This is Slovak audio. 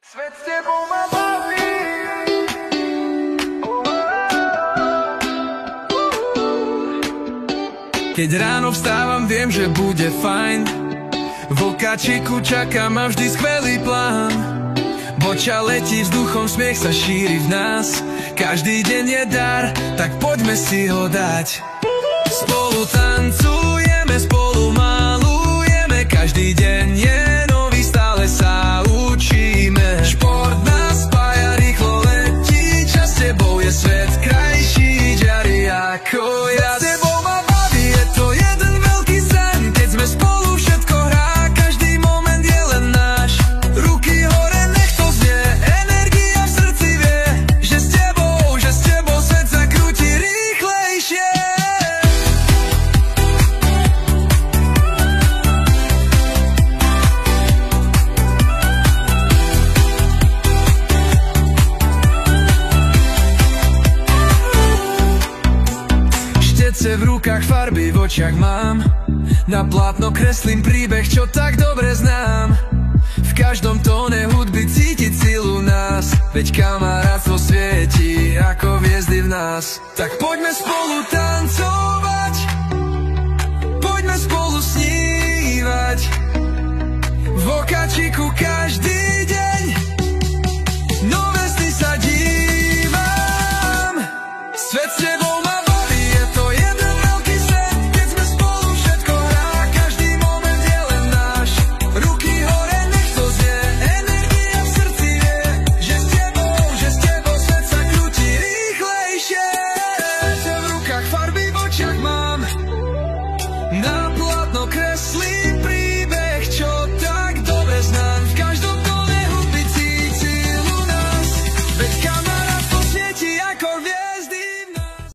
Svet s tebou ma baví. Keď ráno vstávam, viem, že bude fajn. V okáčiku čaká ma vždy skvelý plán. Boča letí vzduchom, smiech sa šíri v nás. Každý deň je dar, tak poďme si ho dať. Spolu tancujeme, spolu malujeme. Každý deň je nový, stále sa učíme. Šport nás spája, rýchlo letí čas. S tebou je svet krajší, žiari ako ja. S tebou ma baví, je to jeden veľký sen. Keď sme spolu, všetko hrá, každý moment je len náš. Ruky hore, nech to znie, energia v srdci vie, že s tebou svet sa krúti rýchlejšie. Štece v rukách, farby v očiach mám. Na plátno kreslím príbeh, čo tak dobre znám. V každom tóne hudby cítiť silu nás. Veď kamarátstvo svieti ako hviezdy v nás. Tak poďme spolu tancovať, poďme spolu snívať. V okáčiku každý deň nové sny sa dívam. Svet s tebou ma baví, je to jeden veľký sen. Keď sme spolu, všetko hrá, každý moment je len náš. Ruky hore, nech to znie, energia v srdci vie, že s tebou svet sa krúti rýchlejšie. Štece v rukách, farby v očiach mám. Na plátno kreslím príbeh, čo tak dobre znám. V každom tóne hudby cíti silu nás. Veď kamarátstvo svieti ako vie.